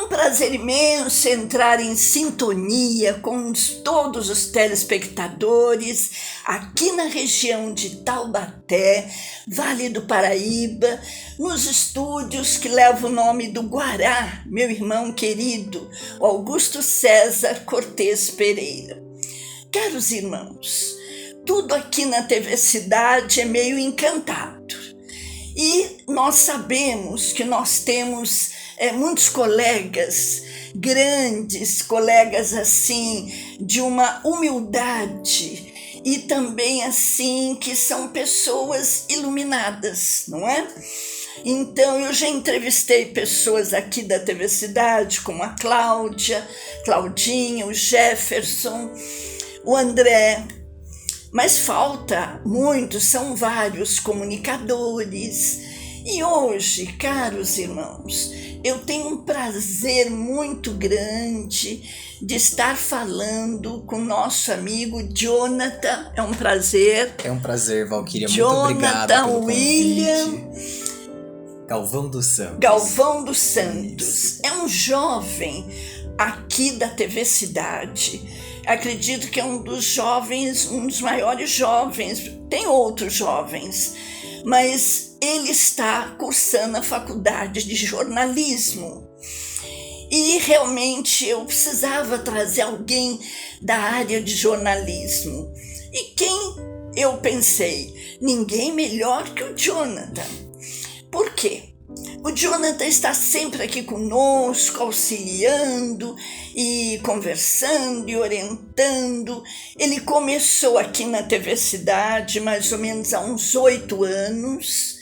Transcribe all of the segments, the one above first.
Prazer imenso entrar em sintonia com todos os telespectadores aqui na região de Taubaté, Vale do Paraíba, nos estúdios que levam o nome do Guará, meu irmão querido, Augusto César Cortez Pereira. Caros irmãos, tudo aqui na TV Cidade é meio encantado. E nós sabemos que nós temos muitos colegas, grandes colegas assim, de uma humildade e também assim que são pessoas iluminadas, não é? Então eu já entrevistei pessoas aqui da TV Cidade, como a Cláudia, Claudinha, o Jefferson, o André. Mas falta muitos, são vários comunicadores. E hoje, caros irmãos, eu tenho um prazer muito grande de estar falando com nosso amigo Jonathan. É um prazer. É um prazer, Valquíria. Muito obrigado pelo William convite. Galvão dos Santos. Galvão dos Santos. Isso. É um jovem aqui da TV Cidade. Acredito que é um dos jovens, um dos maiores jovens. Tem outros jovens, mas ele está cursando a faculdade de jornalismo. E realmente eu precisava trazer alguém da área de jornalismo. E quem eu pensei? Ninguém melhor que o Jonathan. Por quê? O Jonathan está sempre aqui conosco, auxiliando e conversando e orientando. Ele começou aqui na TV Cidade mais ou menos há uns 8 anos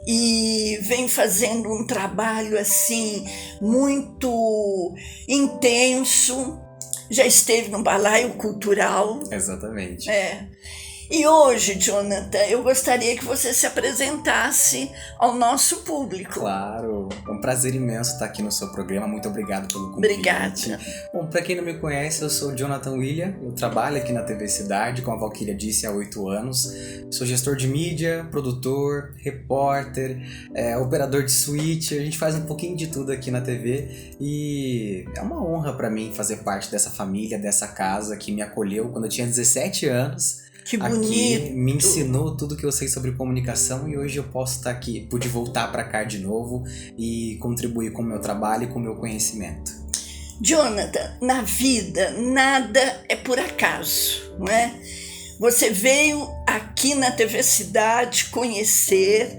e vem fazendo um trabalho assim muito intenso. Já esteve no Balaio Cultural. Exatamente. E hoje, Jonathan, eu gostaria que você se apresentasse ao nosso público. Claro, é um prazer imenso estar aqui no seu programa. Muito obrigado pelo convite. Obrigada. Bom, para quem não me conhece, eu sou o Jonathan William. Eu trabalho aqui na TV Cidade, como a Valquíria disse, há 8 anos. Sou gestor de mídia, produtor, repórter, operador de suíte. A gente faz um pouquinho de tudo aqui na TV e é uma honra para mim fazer parte dessa família, dessa casa que me acolheu quando eu tinha 17 anos. Que bonito! Aqui me ensinou tudo que eu sei sobre comunicação e hoje eu posso estar aqui, pude voltar para cá de novo e contribuir com o meu trabalho e com o meu conhecimento. Jonathan, na vida nada é por acaso, não é? Você veio aqui na TV Cidade conhecer,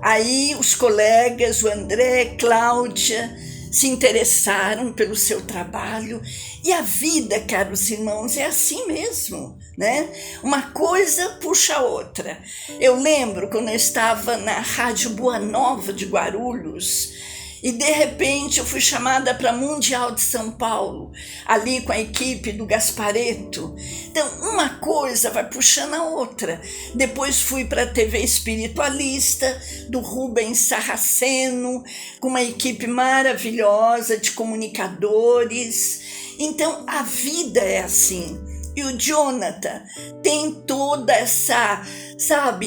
aí os colegas, o André, Cláudia, se interessaram pelo seu trabalho. E a vida, caros irmãos, é assim mesmo, né? Uma coisa puxa a outra. Eu lembro quando eu estava na Rádio Boa Nova de Guarulhos e de repente eu fui chamada para Mundial de São Paulo, ali com a equipe do Gasparetto. Então uma coisa vai puxando a outra. Depois fui para a TV Espiritualista, do Rubens Sarraceno, com uma equipe maravilhosa de comunicadores. Então a vida é assim. E o Jonathan tem toda essa,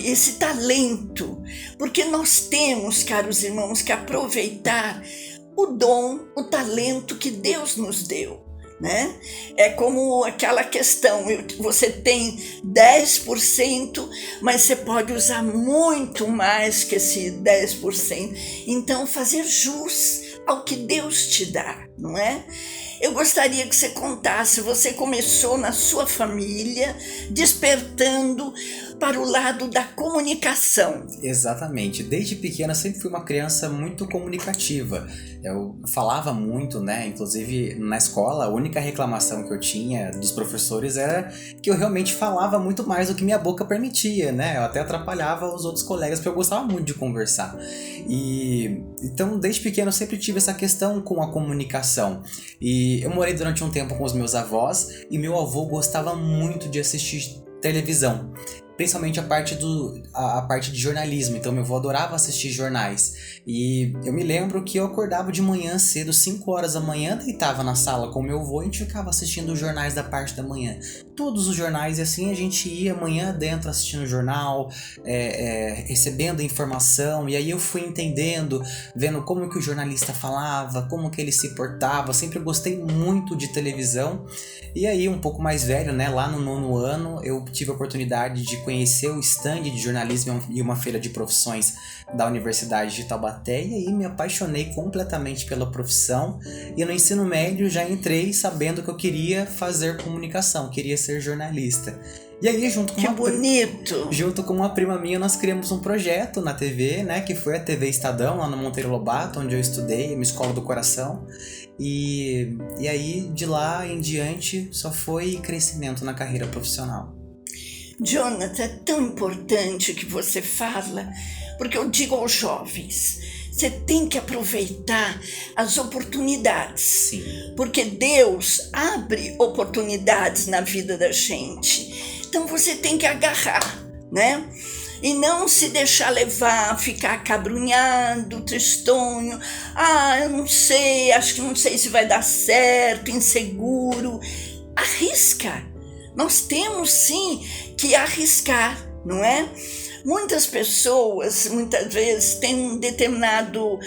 esse talento. Porque nós temos, caros irmãos, que aproveitar o dom, o talento que Deus nos deu, né? É como aquela questão, você tem 10%, mas você pode usar muito mais que esse 10%. Então, fazer jus ao que Deus te dá, não é? Eu gostaria que você contasse, você começou na sua família, despertando para o lado da comunicação. Exatamente. Desde pequena eu sempre fui uma criança muito comunicativa. Eu falava muito, né? Inclusive na escola, a única reclamação que eu tinha dos professores era que eu realmente falava muito mais do que minha boca permitia, né? Eu até atrapalhava os outros colegas porque eu gostava muito de conversar. Então, desde pequeno eu sempre tive essa questão com a comunicação. E eu morei durante um tempo com os meus avós e meu avô gostava muito de assistir televisão. Principalmente a parte de jornalismo. Então meu avô adorava assistir jornais. E eu me lembro que eu acordava de manhã cedo, 5 horas da manhã, deitava na sala com meu avô e a gente ficava assistindo os jornais da parte da manhã. Todos os jornais, e assim a gente ia manhã dentro assistindo o jornal, recebendo informação. E aí eu fui entendendo, vendo como que o jornalista falava, como que ele se portava. Eu sempre gostei muito de televisão. E aí, um pouco mais velho, né, lá no 9º ano, eu tive a oportunidade de conhecer o stand de jornalismo e uma feira de profissões da Universidade de Taubaté, e aí me apaixonei completamente pela profissão, e no ensino médio já entrei sabendo que eu queria fazer comunicação, queria ser jornalista. E aí, junto com uma prima minha, nós criamos um projeto na TV, né, que foi a TV Estadão, lá no Monteiro Lobato, onde eu estudei, minha escola do coração. E aí, de lá em diante, só foi crescimento na carreira profissional. Jonathan, é tão importante o que você fala, porque eu digo aos jovens, você tem que aproveitar as oportunidades. Sim. Porque Deus abre oportunidades na vida da gente. Então você tem que agarrar, né? E não se deixar levar, ficar acabrunhado, tristonho. Eu não sei, acho que não sei se vai dar certo, inseguro. Arrisca. Nós temos sim que arriscar, não é? Muitas pessoas, muitas vezes, têm um determinado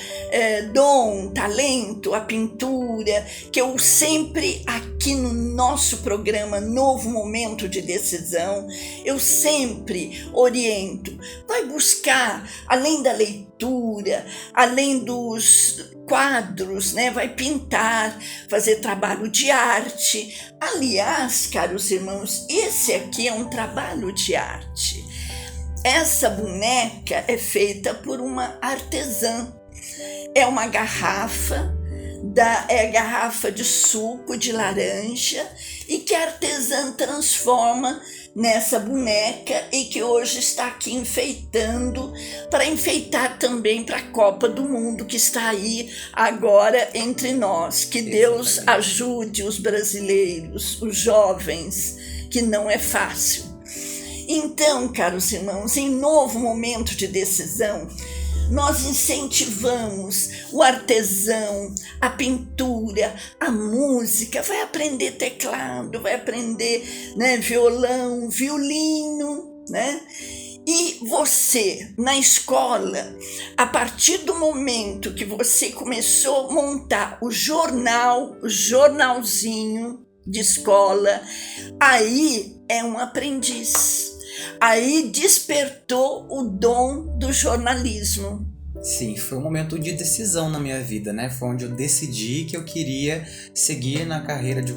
dom, talento, a pintura, que eu sempre, aqui no nosso programa Novo Momento de Decisão, eu sempre oriento. Vai buscar, além da leitura, além dos quadros, né? Vai pintar, fazer trabalho de arte. Aliás, caros irmãos, esse aqui é um trabalho de arte. Essa boneca é feita por uma artesã. É uma garrafa, garrafa de suco de laranja, e que a artesã transforma nessa boneca e que hoje está aqui enfeitando, para enfeitar também para a Copa do Mundo, que está aí agora entre nós. Que Deus ajude os brasileiros, os jovens, que não é fácil. Então, caros irmãos, em Novo Momento de Decisão, nós incentivamos o artesão, a pintura, a música. Vai aprender teclado, vai aprender, né, violão, violino, né? E você, na escola, a partir do momento que você começou a montar o jornalzinho de escola, aí é um aprendiz. Aí despertou o dom do jornalismo. Sim, foi um momento de decisão na minha vida, né? Foi onde eu decidi que eu queria seguir na carreira de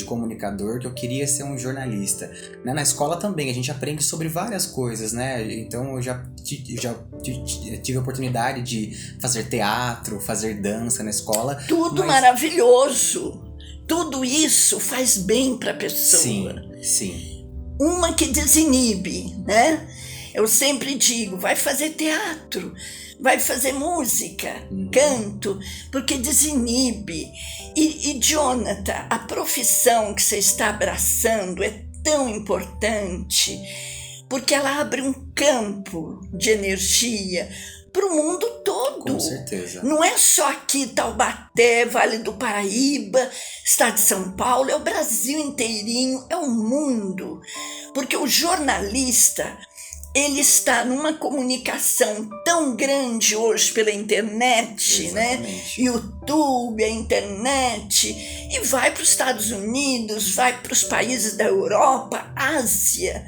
comunicador, que eu queria ser um jornalista. Né? Na escola também, a gente aprende sobre várias coisas, né? Então eu já tive a oportunidade de fazer teatro, fazer dança na escola. Tudo maravilhoso! Tudo isso faz bem para a pessoa. Sim. Uma que desinibe, né? Eu sempre digo, vai fazer teatro, vai fazer música, canto, porque desinibe. E Jonathan, a profissão que você está abraçando é tão importante, porque ela abre um campo de energia para o mundo todo. Com certeza. Não é só aqui Taubaté, Vale do Paraíba, Estado de São Paulo, é o Brasil inteirinho, é o mundo. Porque o jornalista, ele está numa comunicação tão grande hoje pela internet, exatamente, né? YouTube, a internet, e vai para os Estados Unidos, vai para os países da Europa, Ásia,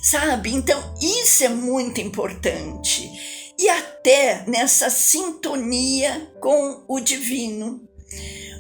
sabe? Então, isso é muito importante. E até nessa sintonia com o divino.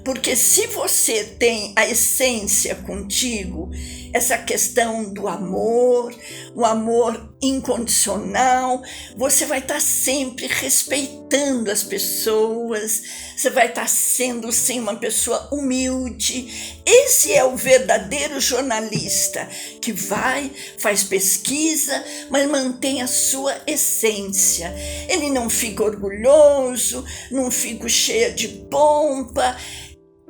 Porque se você tem a essência contigo, essa questão do amor, o amor incondicional, você vai estar sempre respeitando as pessoas, você vai estar sendo sim uma pessoa humilde. Esse é o verdadeiro jornalista, que faz pesquisa, mas mantém a sua essência. Ele não fica orgulhoso, não fica cheio de pompa.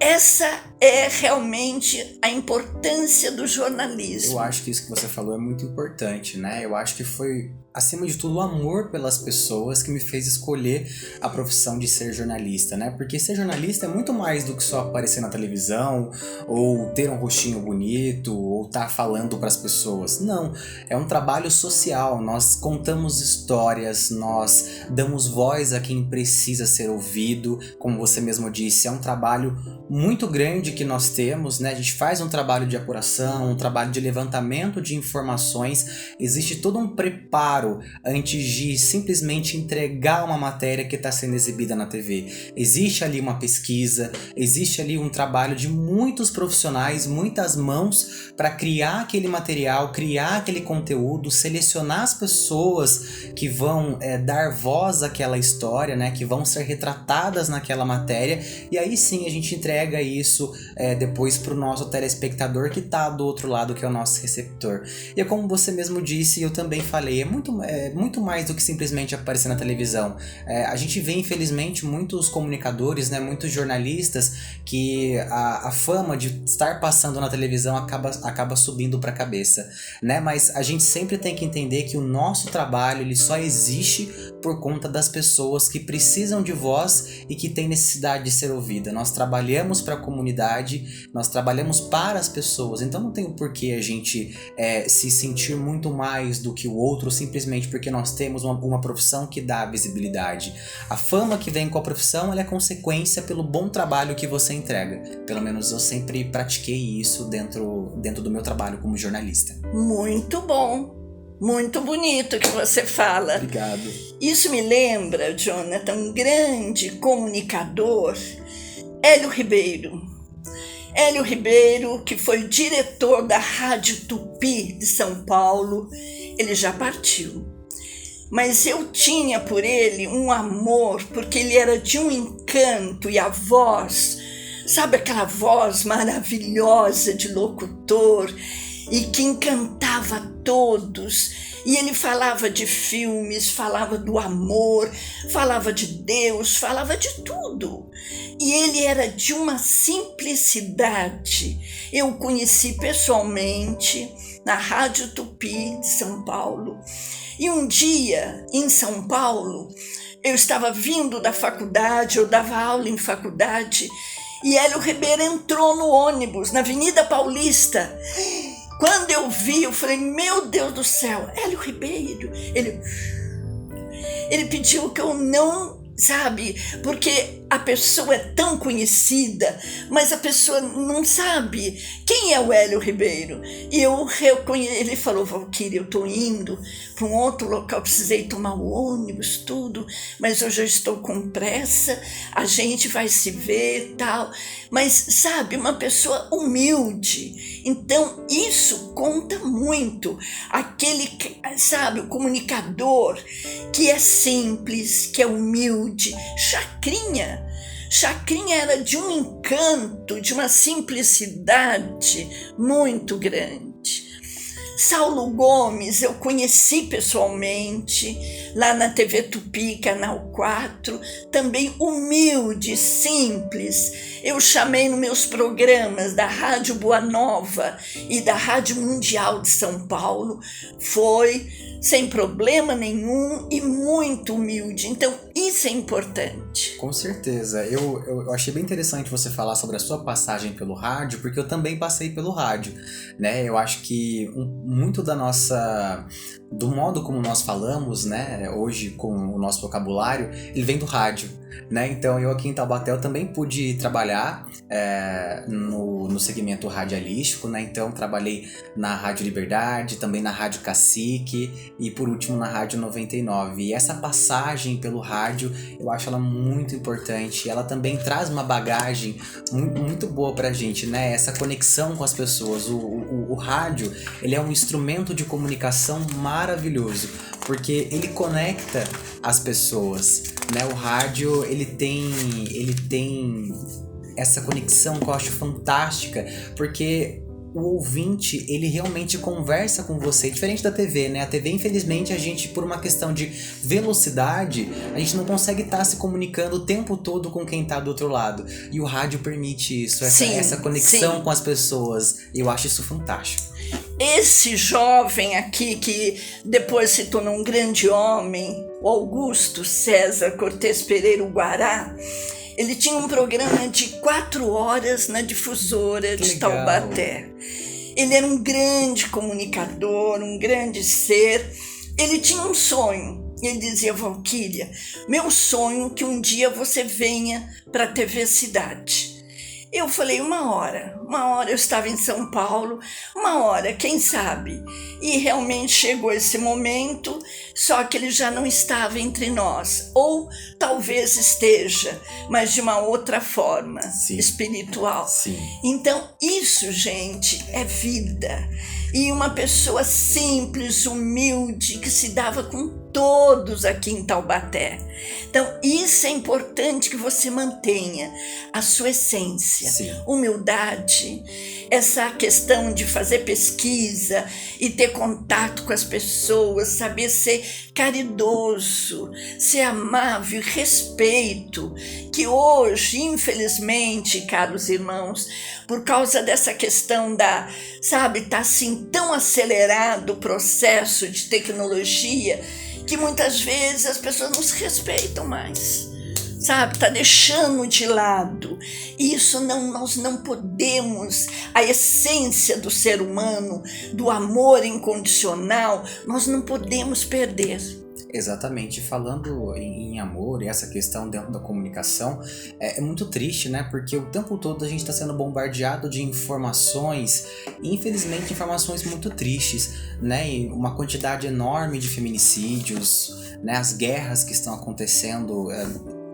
Essa é realmente a importância do jornalismo. Eu acho que isso que você falou é muito importante, né? Eu acho que foi, acima de tudo, o amor pelas pessoas que me fez escolher a profissão de ser jornalista, né? Porque ser jornalista é muito mais do que só aparecer na televisão, ou ter um rostinho bonito, ou estar falando para as pessoas. Não, é um trabalho social. Nós contamos histórias, nós damos voz a quem precisa ser ouvido. Como você mesmo disse, é um trabalho muito grande que nós temos, né? A gente faz um trabalho de apuração, um trabalho de levantamento de informações. Existe todo um preparo antes de simplesmente entregar uma matéria que está sendo exibida na TV. Existe ali uma pesquisa, existe ali um trabalho de muitos profissionais, muitas mãos para criar aquele material, criar aquele conteúdo, selecionar as pessoas que vão dar voz àquela história, né? Que vão ser retratadas naquela matéria, e aí sim a gente entrega isso depois para o nosso telespectador que está do outro lado, que é o nosso receptor. E é como você mesmo disse, eu também falei, é muito mais do que simplesmente aparecer na televisão. A gente vê, infelizmente, muitos comunicadores, né, muitos jornalistas, que a fama de estar passando na televisão acaba subindo para a cabeça, né? Mas a gente sempre tem que entender que o nosso trabalho ele só existe por conta das pessoas que precisam de voz e que têm necessidade de ser ouvida. Nós trabalhamos para a comunidade, nós trabalhamos para as pessoas, então não tem o porquê a gente se sentir muito mais do que o outro simplesmente porque nós temos uma profissão que dá visibilidade. A fama que vem com a profissão ela é consequência pelo bom trabalho que você entrega. Pelo menos eu sempre pratiquei isso dentro do meu trabalho como jornalista. Muito bom, muito bonito que você fala. Obrigado. Isso me lembra, Jonathan, um grande comunicador, Hélio Ribeiro. Hélio Ribeiro, que foi diretor da Rádio Tupi de São Paulo, ele já partiu. Mas eu tinha por ele um amor, porque ele era de um encanto, e a voz, sabe aquela voz maravilhosa de locutor, e que encantava todos. E ele falava de filmes, falava do amor, falava de Deus, falava de tudo. E ele era de uma simplicidade. Eu o conheci pessoalmente na Rádio Tupi de São Paulo. E um dia, em São Paulo, eu estava vindo da faculdade, eu dava aula em faculdade, e Hélio Ribeiro entrou no ônibus, na Avenida Paulista. Quando eu vi, eu falei, meu Deus do céu, Hélio Ribeiro. Ele pediu que eu não, sabe, porque a pessoa é tão conhecida, mas a pessoa não sabe quem é o Hélio Ribeiro. E eu reconheci, ele falou, Valquíria, eu estou indo para um outro local, precisei tomar o ônibus, tudo, mas eu já estou com pressa, a gente vai se ver e tal. Mas, sabe, uma pessoa humilde. Então, isso conta muito. Aquele, sabe, o comunicador que é simples, que é humilde. Chacrinha era de um encanto, de uma simplicidade muito grande. Saulo Gomes eu conheci pessoalmente lá na TV Tupi, Canal 4, também humilde, simples. Eu chamei nos meus programas da Rádio Boa Nova e da Rádio Mundial de São Paulo, foi sem problema nenhum e muito humilde. Então, isso é importante. Com certeza. Eu achei bem interessante você falar sobre a sua passagem pelo rádio, porque eu também passei pelo rádio, né? Eu acho que muito do modo como nós falamos, né, hoje com o nosso vocabulário, ele vem do rádio, né? Então eu aqui em Taubaté eu também pude trabalhar no segmento radialístico, né? Então trabalhei na Rádio Liberdade, também na Rádio Cacique e por último na Rádio 99. E essa passagem pelo rádio eu acho ela muito importante. Ela também traz uma bagagem muito boa pra gente, né? Essa conexão com as pessoas. O rádio, ele é um instrumento de comunicação maravilhoso, porque ele conecta as pessoas, né? O rádio, ele tem essa conexão que eu acho fantástica, porque o ouvinte, ele realmente conversa com você, diferente da TV, né? A TV, infelizmente, a gente, por uma questão de velocidade, a gente não consegue estar se comunicando o tempo todo com quem tá do outro lado. E o rádio permite isso, essa conexão com as pessoas. Eu acho isso fantástico. Esse jovem aqui, que depois se tornou um grande homem, o Augusto César Cortez Pereira, o Guará, ele tinha um programa de 4 horas na difusora de Taubaté. Ele era um grande comunicador, um grande ser. Ele tinha um sonho. Ele dizia: Valquíria, meu sonho é que um dia você venha para a TV Cidade. Eu falei: uma hora eu estava em São Paulo, uma hora, quem sabe? E realmente chegou esse momento, só que ele já não estava entre nós, ou talvez esteja, mas de uma outra forma, espiritual. Sim. Então isso, gente, é vida. E uma pessoa simples, humilde, que se dava com todos aqui em Taubaté. Então, isso é importante que você mantenha a sua essência. Sim. Humildade, essa questão de fazer pesquisa e ter contato com as pessoas, saber ser caridoso, ser amável, respeito, que hoje, infelizmente, caros irmãos, por causa dessa questão da, tá assim tão acelerado o processo de tecnologia, que muitas vezes as pessoas não se respeitam mais, tá deixando de lado. Isso nós não podemos, a essência do ser humano, do amor incondicional, nós não podemos perder. Exatamente, falando em amor e essa questão dentro da comunicação, é muito triste, né? Porque o tempo todo a gente está sendo bombardeado de informações, e infelizmente informações muito tristes, né? E uma quantidade enorme de feminicídios, né? As guerras que estão acontecendo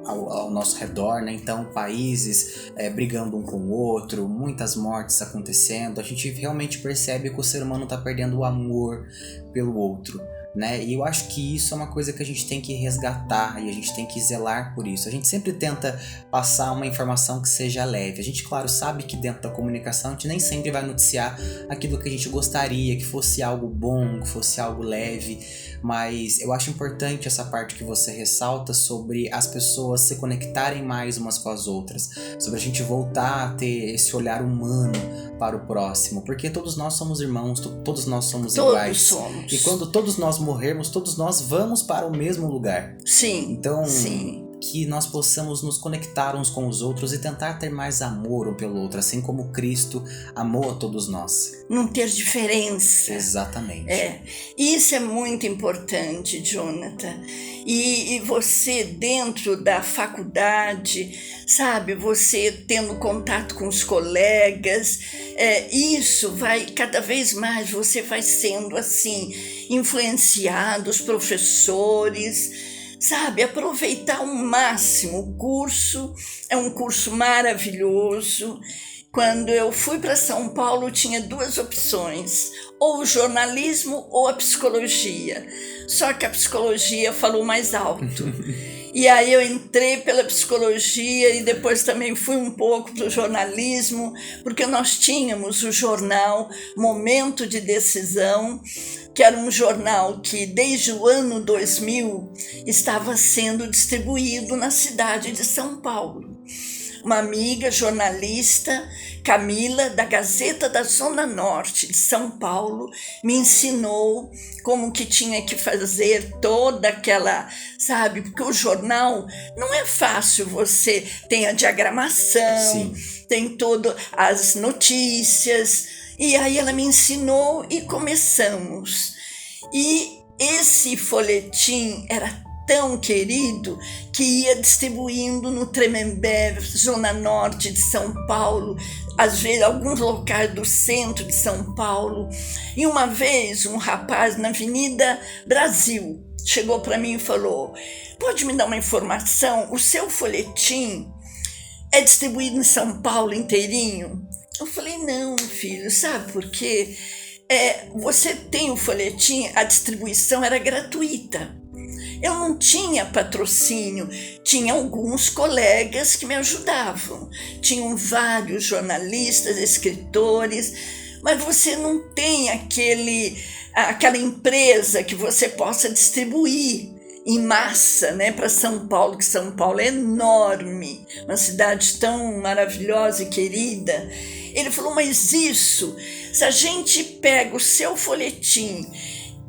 ao nosso redor, né? Então países brigando um com o outro, muitas mortes acontecendo. A gente realmente percebe que o ser humano está perdendo o amor pelo outro, né? E eu acho que isso é uma coisa que a gente tem que resgatar e a gente tem que zelar por isso. A gente sempre tenta passar uma informação que seja leve. A gente, claro, sabe que dentro da comunicação a gente nem sempre vai noticiar aquilo que a gente gostaria, que fosse algo bom, que fosse algo leve, mas eu acho importante essa parte que você ressalta sobre as pessoas se conectarem mais umas com as outras, sobre a gente voltar a ter esse olhar humano para o próximo, porque todos nós somos irmãos, todos nós somos iguais. Somos. E quando todos nós morrermos, todos nós vamos para o mesmo lugar. Sim. Então, sim. Que nós possamos nos conectar uns com os outros e tentar ter mais amor um pelo outro, assim como Cristo amou a todos nós. Não ter diferença. Exatamente. Isso é muito importante, Jonathan. E você dentro da faculdade, você tendo contato com os colegas, isso vai, cada vez mais você vai sendo assim, influenciado, os professores, aproveitar ao máximo o curso. É um curso maravilhoso. Quando eu fui para São Paulo, tinha 2 opções, ou o jornalismo ou a psicologia. Só que a psicologia falou mais alto. E aí eu entrei pela psicologia e depois também fui um pouco para o jornalismo, porque nós tínhamos o jornal Momento de Decisão, que era um jornal que desde o ano 2000 estava sendo distribuído na cidade de São Paulo. Uma amiga jornalista, Camila, da Gazeta da Zona Norte de São Paulo, me ensinou como que tinha que fazer toda aquela, porque o jornal não é fácil, você tem a diagramação, Sim. Tem todas as notícias, e aí ela me ensinou e começamos. E esse folhetim era tão querido que ia distribuindo no Tremembé, Zona Norte de São Paulo, às vezes alguns locais do centro de São Paulo. E uma vez um rapaz na Avenida Brasil chegou para mim e falou: pode me dar uma informação? O seu folhetim é distribuído em São Paulo inteirinho? Eu falei: não, filho, sabe por quê? Você tem o folhetim, a distribuição era gratuita. Eu não tinha patrocínio, tinha alguns colegas que me ajudavam, tinham vários jornalistas, escritores, mas você não tem aquela empresa que você possa distribuir em massa, né, para São Paulo, que São Paulo é enorme, uma cidade tão maravilhosa e querida. Ele falou, mas isso, se a gente pega o seu folhetim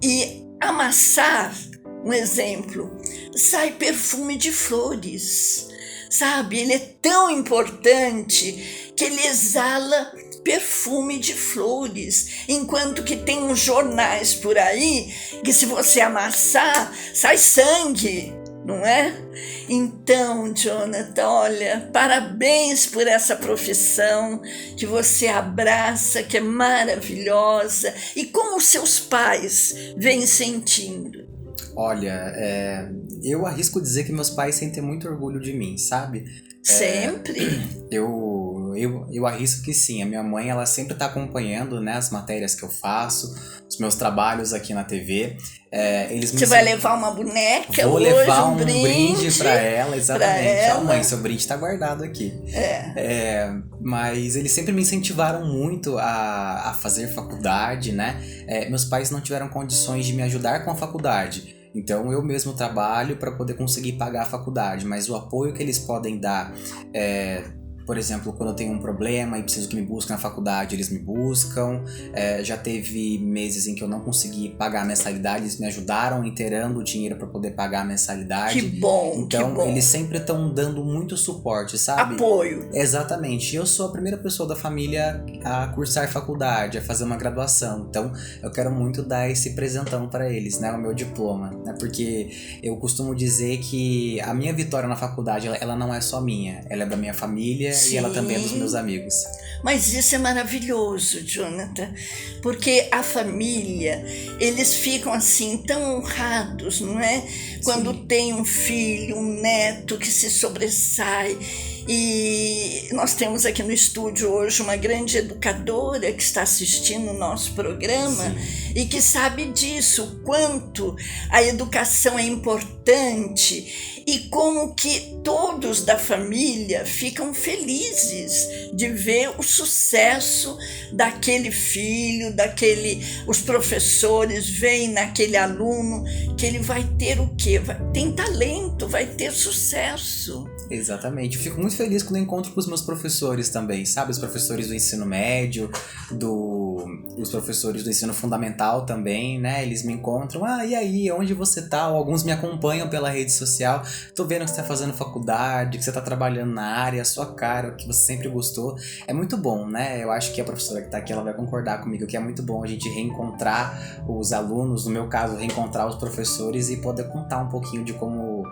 e amassar, um exemplo, sai perfume de flores, sabe? Ele é tão importante que ele exala perfume de flores, enquanto que tem uns jornais por aí que se você amassar, sai sangue, não é? Então, Jonathan, olha, parabéns por essa profissão que você abraça, que é maravilhosa. E como os seus pais vêm sentindo? Olha, eu arrisco dizer que meus pais sentem muito orgulho de mim, sabe? Sempre? Eu arrisco que sim. A minha mãe, ela sempre tá acompanhando, né, as matérias que eu faço, os meus trabalhos aqui na TV. Você vai levar uma boneca Vou hoje, levar um brinde pra ela, exatamente. Pra ela. Mãe, seu brinde tá guardado aqui. Mas eles sempre me incentivaram muito a fazer faculdade, né? Meus pais não tiveram condições de me ajudar com a faculdade. Então eu mesmo trabalho para poder conseguir pagar a faculdade, mas o apoio que eles podem dar, por exemplo, quando eu tenho um problema e preciso que me busquem na faculdade, eles me buscam. Já teve meses em que eu não consegui pagar a mensalidade, eles me ajudaram inteirando o dinheiro para poder pagar a mensalidade. Que bom, então, que bom. Eles sempre estão dando muito suporte, sabe? Apoio. Exatamente. Eu sou a primeira pessoa da família a cursar faculdade, a fazer uma graduação. Então, eu quero muito dar esse presentão para eles, né? O meu diploma. Né? Porque eu costumo dizer que a minha vitória na faculdade, ela não é só minha. Ela é da minha família. Sim. E ela também é dos meus amigos. Mas isso é maravilhoso, Jonathan, porque a família, eles ficam assim tão honrados, não é? Quando Sim. tem um filho, um neto que se sobressai. E nós temos aqui no estúdio hoje uma grande educadora que está assistindo o nosso programa. Sim. E que sabe disso, o quanto a educação é importante e como que todos da família ficam felizes de ver o sucesso daquele filho, os professores veem naquele aluno que ele vai ter o quê? Tem talento, vai ter sucesso. Exatamente. Eu fico muito feliz quando eu encontro com os meus professores também, sabe? Os professores do ensino médio, os professores do ensino fundamental também, né? Eles me encontram, e aí, onde você tá? Ou alguns me acompanham pela rede social. Tô vendo que você tá fazendo faculdade, que você tá trabalhando na área, a sua cara, que você sempre gostou. É muito bom, né? Eu acho que a professora que tá aqui, ela vai concordar comigo que é muito bom a gente reencontrar os alunos, no meu caso, reencontrar os professores e poder contar um pouquinho de como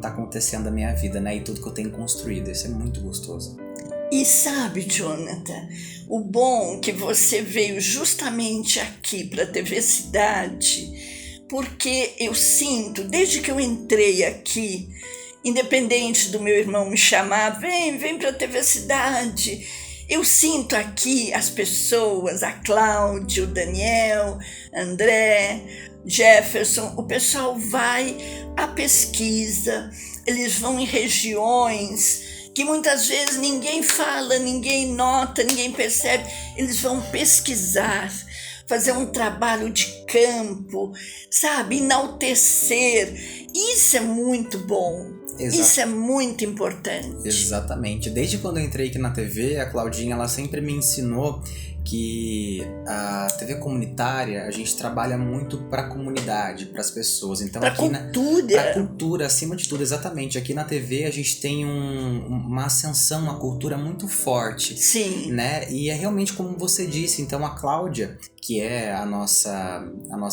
tá acontecendo a minha vida, né? E tudo que eu tenho construído. Isso é muito gostoso. E sabe, Jonathan, o bom que você veio justamente aqui para a TV Cidade, porque eu sinto, desde que eu entrei aqui, independente do meu irmão me chamar, vem para a TV Cidade, eu sinto aqui as pessoas, a Cláudia, o Daniel, André, Jefferson, o pessoal vai à pesquisa, eles vão em regiões que muitas vezes ninguém fala, ninguém nota, ninguém percebe, eles vão pesquisar, fazer um trabalho de campo, sabe, enaltecer, isso é muito bom. Isso é muito importante. Exatamente. Desde quando eu entrei aqui na TV, a Claudinha, ela sempre me ensinou que a TV comunitária, a gente trabalha muito para a comunidade, para as pessoas. Então, pra cultura, acima de tudo, exatamente. Aqui na TV a gente tem uma ascensão, uma cultura muito forte. Sim. Né? E é realmente como você disse. Então, a Cláudia, que é a nossa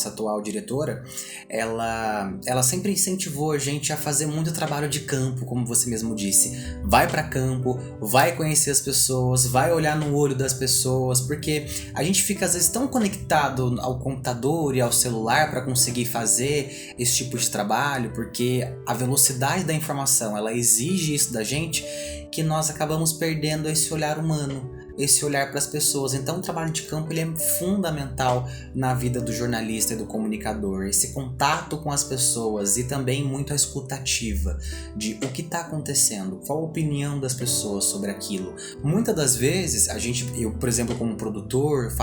atual diretora, ela sempre incentivou a gente a fazer muito trabalho de campo, como você mesmo disse. Vai para campo, vai conhecer as pessoas, vai olhar no olho das pessoas, porque a gente fica às vezes tão conectado ao computador e ao celular para conseguir fazer esse tipo de trabalho, porque a velocidade da informação, ela exige isso da gente, que nós acabamos perdendo esse olhar humano. esse olhar para as pessoas. Então o trabalho de campo ele é fundamental na vida do jornalista e do comunicador, esse contato com as pessoas e também muito a escutativa de o que está acontecendo, qual a opinião das pessoas sobre aquilo. Muitas das vezes eu, por exemplo, como produtor,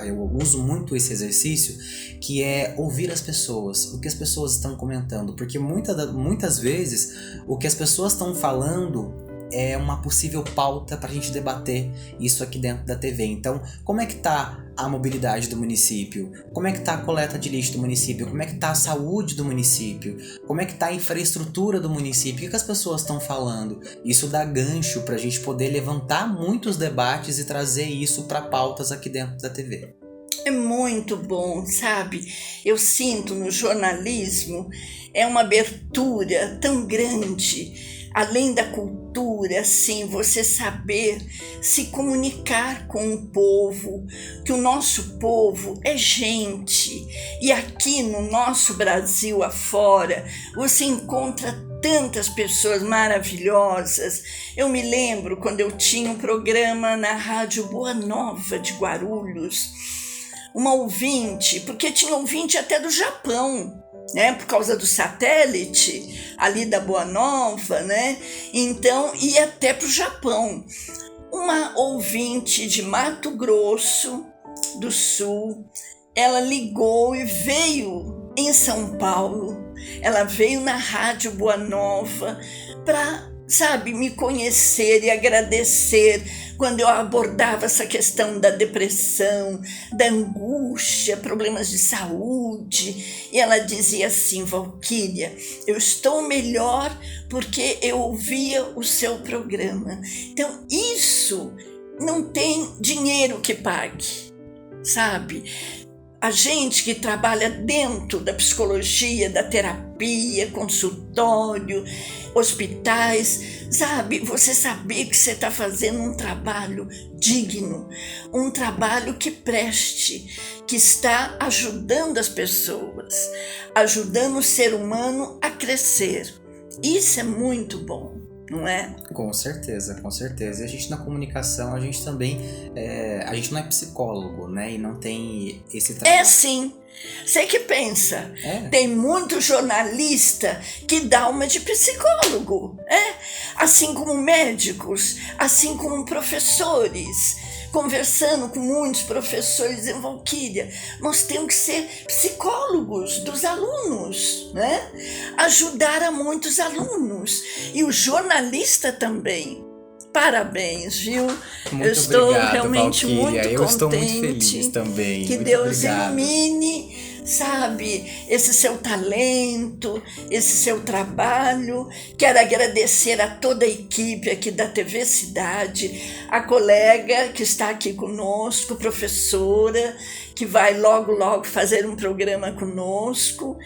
eu uso muito esse exercício, que é ouvir as pessoas, o que as pessoas estão comentando, porque muitas vezes o que as pessoas estão falando é uma possível pauta para a gente debater isso aqui dentro da TV. Então, como é que está a mobilidade do município? Como é que está a coleta de lixo do município? Como é que está a saúde do município? Como é que está a infraestrutura do município? O que as pessoas estão falando? Isso dá gancho para a gente poder levantar muitos debates e trazer isso para pautas aqui dentro da TV. É muito bom, sabe? Eu sinto no jornalismo uma abertura tão grande, além da cultura, assim, você saber se comunicar com o povo, que o nosso povo é gente. E aqui no nosso Brasil afora, você encontra tantas pessoas maravilhosas. Eu me lembro quando eu tinha um programa na Rádio Boa Nova de Guarulhos, uma ouvinte, porque tinha ouvinte até do Japão, né, por causa do satélite ali da Boa Nova, né? Então ia até para o Japão. Uma ouvinte de Mato Grosso do Sul, ela ligou e veio em São Paulo. Ela veio na Rádio Boa Nova para, me conhecer e agradecer quando eu abordava essa questão da depressão, da angústia, problemas de saúde. E ela dizia assim: Valquíria, eu estou melhor porque eu ouvia o seu programa. Então, isso não tem dinheiro que pague, sabe? A gente que trabalha dentro da psicologia, da terapia, consultório, hospitais, você saber que você está fazendo um trabalho digno, um trabalho que preste, que está ajudando as pessoas, ajudando o ser humano a crescer. Isso é muito bom, não é? Com certeza, com certeza. E a gente na comunicação, a gente também, a gente não é psicólogo, né? E não tem esse trabalho. É sim. Você que pensa, tem muito jornalista que dá uma de psicólogo, assim como médicos, assim como professores. Conversando com muitos professores, dizendo: Valquíria, nós temos que ser psicólogos dos alunos, né? Ajudar a muitos alunos. E o jornalista também. Parabéns, viu? Muito eu estou obrigado, realmente Valquíria. muito contente. Eu estou muito feliz também. Que muito Deus obrigado. ilumine, esse seu talento, esse seu trabalho. Quero agradecer a toda a equipe aqui da TV Cidade, a colega que está aqui conosco, professora, que vai logo fazer um programa conosco,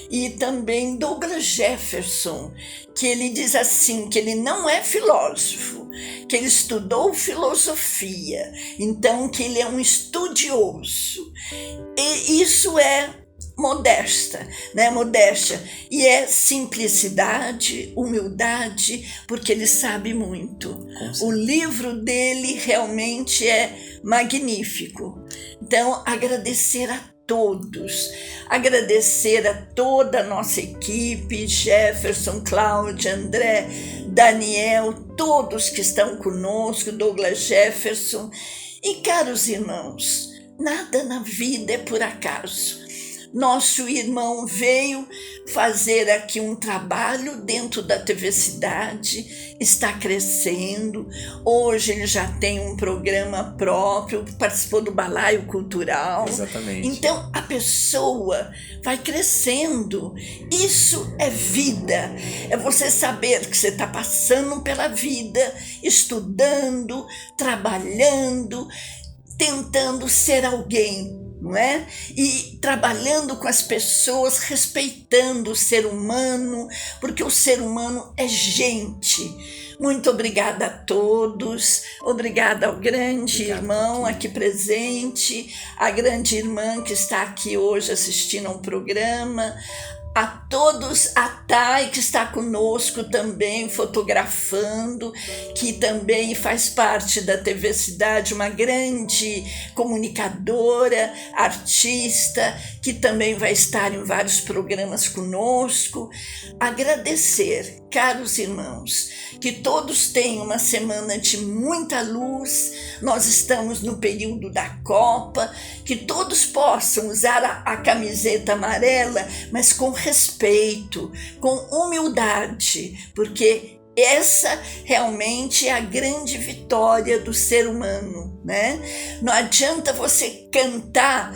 e também Douglas Jefferson, que ele diz assim, que ele não é filósofo, que ele estudou filosofia, então que ele é um estudioso. E isso é modéstia, e é simplicidade, humildade, porque ele sabe muito. O livro dele realmente é magnífico. Então, agradecer a todos, agradecer a toda a nossa equipe, Jefferson, Cláudia, André, Daniel, todos que estão conosco, Douglas Jefferson. E, caros irmãos, nada na vida é por acaso. Nosso irmão veio fazer aqui um trabalho dentro da TV Cidade, está crescendo. Hoje ele já tem um programa próprio, participou do Balaio Cultural. Exatamente. Então a pessoa vai crescendo. Isso é vida. É você saber que você está passando pela vida, estudando, trabalhando, tentando ser alguém, não é? E trabalhando com as pessoas, respeitando o ser humano, porque o ser humano é gente. Muito obrigada a todos, obrigada ao grande irmão aqui presente, a grande irmã que está aqui hoje assistindo ao programa, a todos, a Thay, que está conosco também, fotografando, que também faz parte da TV Cidade, uma grande comunicadora, artista, que também vai estar em vários programas conosco. Agradecer, caros irmãos, que todos tenham uma semana de muita luz. Nós estamos no período da Copa, que todos possam usar a camiseta amarela, mas com respeito, com humildade, porque essa realmente é a grande vitória do ser humano, né? Não adianta você cantar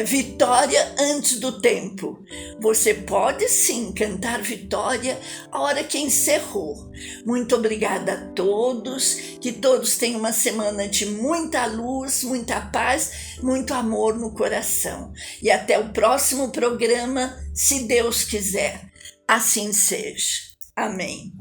vitória antes do tempo. Você pode sim cantar vitória a hora que encerrou. Muito obrigada a todos, que todos tenham uma semana de muita luz, muita paz, muito amor no coração. E até o próximo programa, se Deus quiser. Assim seja. Amém.